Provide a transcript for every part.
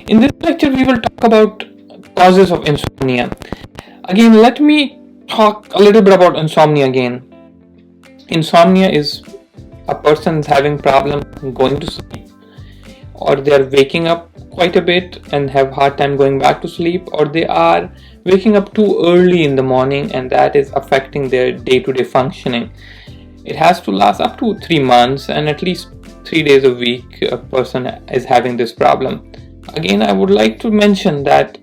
In this lecture, we will talk about causes of insomnia. Again, let me talk a little bit about insomnia again. Insomnia is a person having problem going to sleep, or they are waking up quite a bit and have hard time going back to sleep, or they are waking up too early in the morning and that is affecting their day-to-day functioning. It has to last up to 3 months, and at least 3 days a week a person is having this problem. Again, I would like to mention that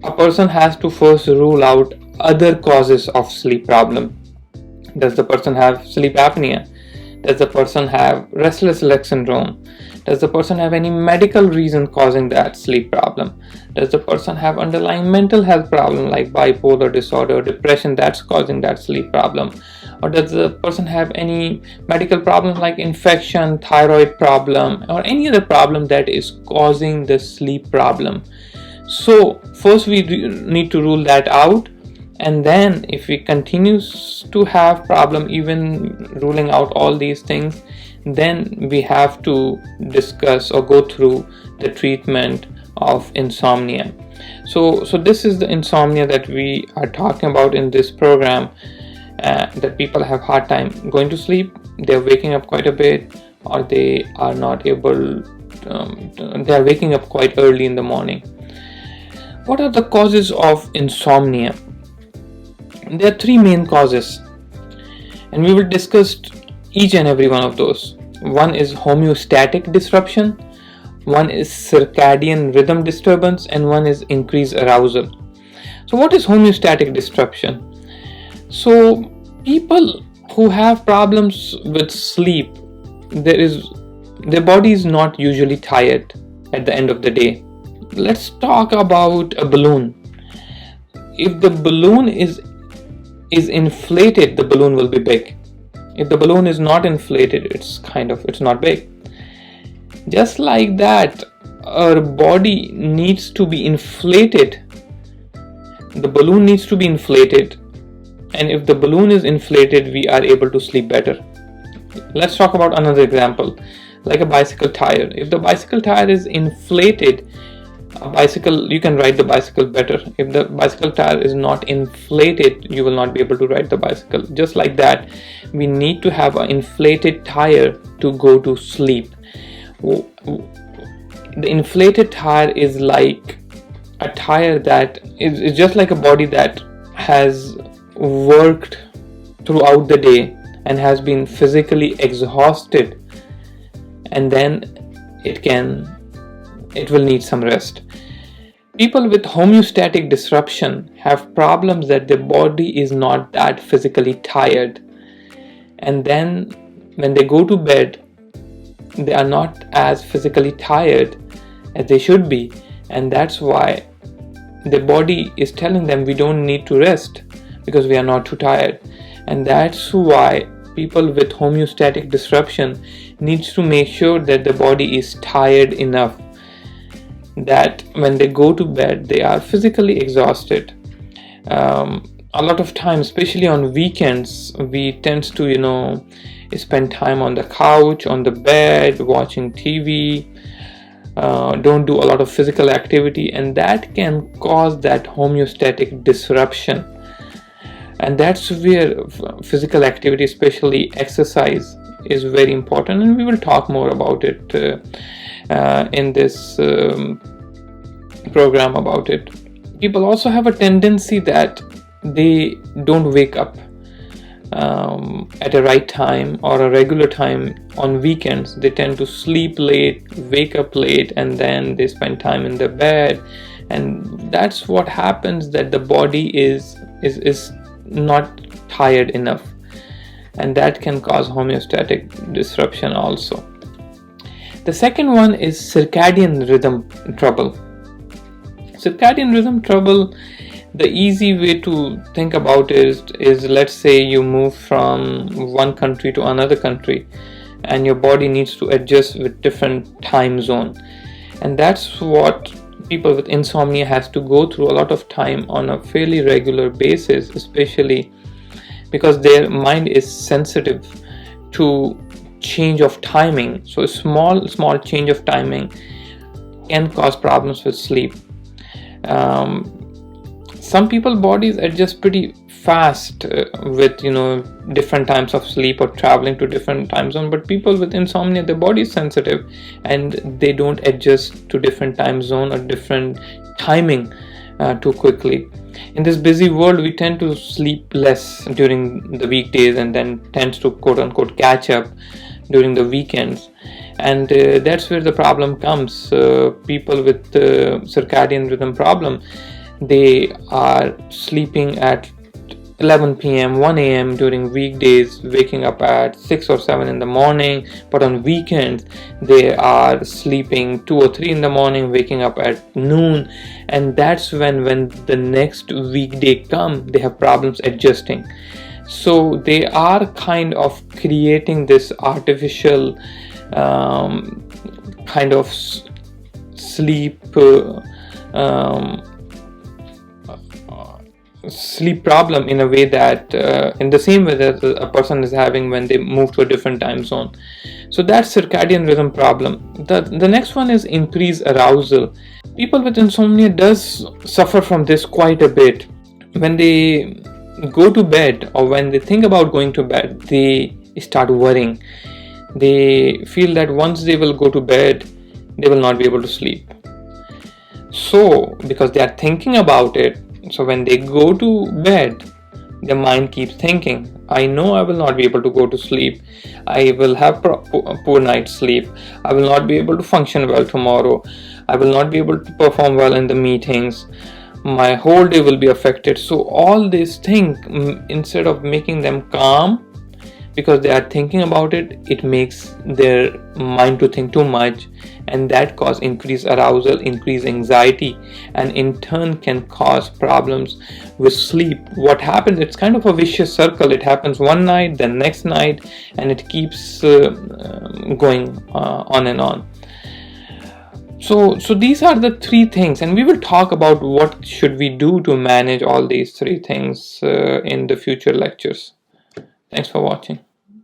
a person has to first rule out other causes of sleep problem. Does the person have sleep apnea? Does the person have restless leg syndrome? Does the person have any medical reason causing that sleep problem? Does the person have underlying mental health problem like bipolar disorder, depression that's causing that sleep problem? Or does the person have any medical problem like infection, thyroid problem, or any other problem that is causing the sleep problem? So first we need to rule that out, and then if we continue to have problem even ruling out all these things, then we have to discuss or go through the treatment of insomnia. So this is the insomnia that we are talking about in this program. That people have hard time going to sleep, they're waking up quite a bit, or they are not able they are waking up quite early in the morning. What are the causes of insomnia? There are 3 main causes, and we will discuss each and every one of those. One is homeostatic disruption, one is circadian rhythm disturbance, and one is increased arousal. So what is homeostatic disruption? So people who have problems with sleep, their body is not usually tired at the end of the day. Let's talk about a balloon. If the balloon is inflated, the balloon will be big. If the balloon is not inflated, it's not big. Just like that, our body needs to be inflated. The balloon needs to be inflated, and if the balloon is inflated, we are able to sleep better. Let's talk about another example, like a bicycle tire. If the bicycle tire is inflated, you can ride the bicycle better. If the bicycle tire is not inflated, you will not be able to ride the bicycle. Just like that, we need to have an inflated tire to go to sleep. The inflated tire is like a tire that is just like a body that has worked throughout the day and has been physically exhausted, and then it will need some rest. People with homeostatic disruption have problems that their body is not that physically tired, and then when they go to bed, they are not as physically tired as they should be, and that's why the body is telling them we don't need to rest because we are not too tired. And that's why people with homeostatic disruption needs to make sure that the body is tired enough that when they go to bed, they are physically exhausted. A lot of times, especially on weekends, we tend to, spend time on the couch, on the bed, watching TV, don't do a lot of physical activity, and that can cause that homeostatic disruption. And that's where physical activity, especially exercise, is very important, and we will talk more about it in this program about it. People also have a tendency that they don't wake up at a right time or a regular time on weekends. They tend to sleep late, wake up late, and then they spend time in the bed, and that's what happens, that the body is not tired enough, and that can cause homeostatic disruption also. The second one is circadian rhythm trouble. Circadian rhythm trouble, the easy way to think about it is let's say you move from one country to another country and your body needs to adjust with different time zone, and that's what people with insomnia has to go through a lot of time on a fairly regular basis, especially because their mind is sensitive to change of timing. So a small change of timing can cause problems with sleep. Some people bodies adjust pretty fast with different times of sleep or traveling to different time zone, but people with insomnia, their body is sensitive and they don't adjust to different time zone or different timing too quickly. In this busy world, we tend to sleep less during the weekdays and then tends to quote unquote catch up during the weekends, and that's where the problem comes. People with circadian rhythm problem, they are sleeping at 11 p.m., 1 a.m. during weekdays, waking up at 6 or 7 in the morning, but on weekends they are sleeping 2 or 3 in the morning, waking up at noon, and that's when the next weekday come, they have problems adjusting. So they are kind of creating this artificial kind of sleep sleep problem in a way that in the same way that a person is having when they move to a different time zone. So that's circadian rhythm problem. The next one is increased arousal. People with insomnia does suffer from this quite a bit. When they go to bed or when they think about going to bed, they start worrying. They feel that once they will go to bed, they will not be able to sleep. So because they are thinking about it, so when they go to bed, their mind keeps thinking, I know I will not be able to go to sleep. I will have poor night's sleep. I will not be able to function well tomorrow. I will not be able to perform well in the meetings. My whole day will be affected. So all these things, instead of making them calm, because they are thinking about it, it makes their mind to think too much, and that cause increased arousal, increased anxiety, and in turn can cause problems with sleep. What happens, it's kind of a vicious circle. It happens one night, then next night, and it keeps going on and on. So these are the three things, and we will talk about what should we do to manage all these three things in the future lectures. Thanks for watching.